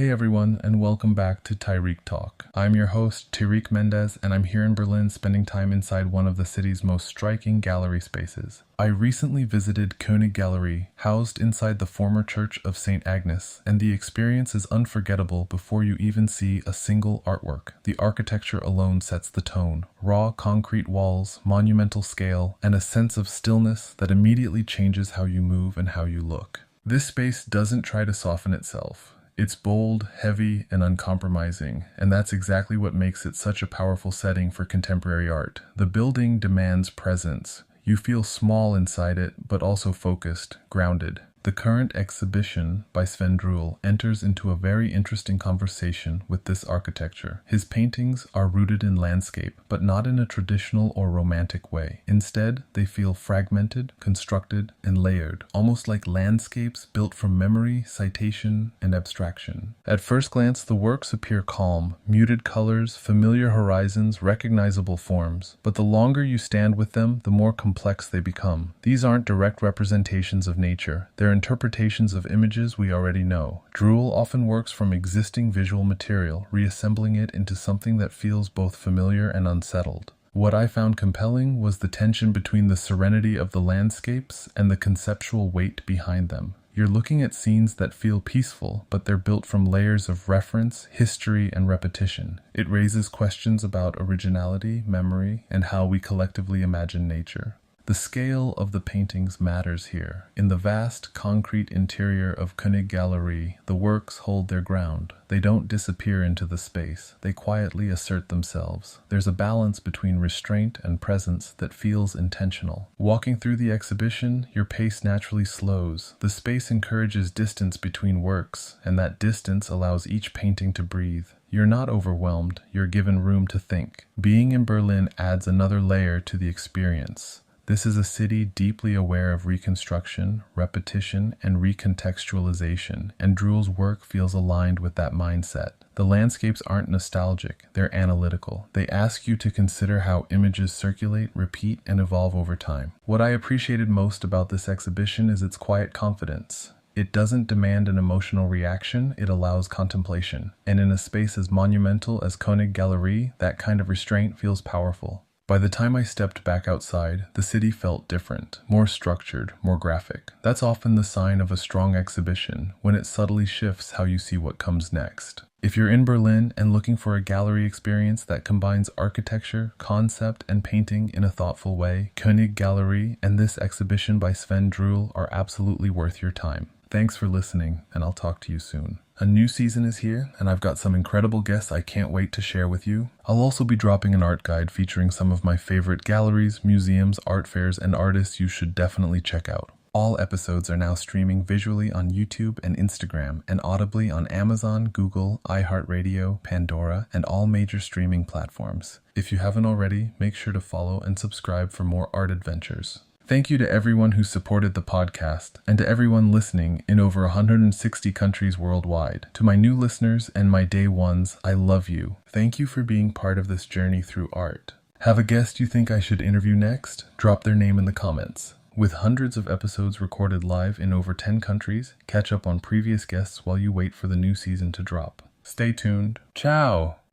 Hey everyone, and welcome back to Tarik Talk. I'm your host, Tarik Mendez, and I'm here in Berlin spending time inside one of the city's most striking gallery spaces. I recently visited Konig Galerie, housed inside the former church of St. Agnes, and the experience is unforgettable before you even see a single artwork. The architecture alone sets the tone. Raw concrete walls, monumental scale, and a sense of stillness that immediately changes how you move and how you look. This space doesn't try to soften itself. It's bold, heavy, and uncompromising, and that's exactly what makes it such a powerful setting for contemporary art. The building demands presence. You feel small inside it, but also focused, grounded. The current exhibition by Sven Druhl enters into a very interesting conversation with this architecture. His paintings are rooted in landscape, but not in a traditional or romantic way. Instead, they feel fragmented, constructed, and layered, almost like landscapes built from memory, citation, and abstraction. At first glance, the works appear calm, muted colors, familiar horizons, recognizable forms. But the longer you stand with them, the more complex they become. These aren't direct representations of nature. They're interpretations of images we already know. Druhl often works from existing visual material, reassembling it into something that feels both familiar and unsettled. What I found compelling was the tension between the serenity of the landscapes and the conceptual weight behind them. You're looking at scenes that feel peaceful, but they're built from layers of reference, history, and repetition. It raises questions about originality, memory, and how we collectively imagine nature. The scale of the paintings matters here. In the vast concrete interior of Konig Galerie, the works hold their ground. They don't disappear into the space. They quietly assert themselves. There's a balance between restraint and presence that feels intentional. Walking through the exhibition, your pace naturally slows. The space encourages distance between works, and that distance allows each painting to breathe. You're not overwhelmed. You're given room to think. Being in Berlin adds another layer to the experience. This is a city deeply aware of reconstruction, repetition, and recontextualization, and Druhl's work feels aligned with that mindset. The landscapes aren't nostalgic, they're analytical. They ask you to consider how images circulate, repeat, and evolve over time. What I appreciated most about this exhibition is its quiet confidence. It doesn't demand an emotional reaction, it allows contemplation. And in a space as monumental as Konig Galerie, that kind of restraint feels powerful. By the time I stepped back outside, the city felt different, more structured, more graphic. That's often the sign of a strong exhibition, when it subtly shifts how you see what comes next. If you're in Berlin and looking for a gallery experience that combines architecture, concept, and painting in a thoughtful way, Konig Galerie and this exhibition by Sven Druhl are absolutely worth your time. Thanks for listening, and I'll talk to you soon. A new season is here, and I've got some incredible guests I can't wait to share with you. I'll also be dropping an art guide featuring some of my favorite galleries, museums, art fairs, and artists you should definitely check out. All episodes are now streaming visually on YouTube and Instagram, and audibly on Amazon, Google, iHeartRadio, Pandora, and all major streaming platforms. If you haven't already, make sure to follow and subscribe for more art adventures. Thank you to everyone who supported the podcast, and to everyone listening in over 160 countries worldwide. To my new listeners and my day ones, I love you. Thank you for being part of this journey through art. Have a guest you think I should interview next? Drop their name in the comments. With hundreds of episodes recorded live in over 10 countries, catch up on previous guests while you wait for the new season to drop. Stay tuned. Ciao!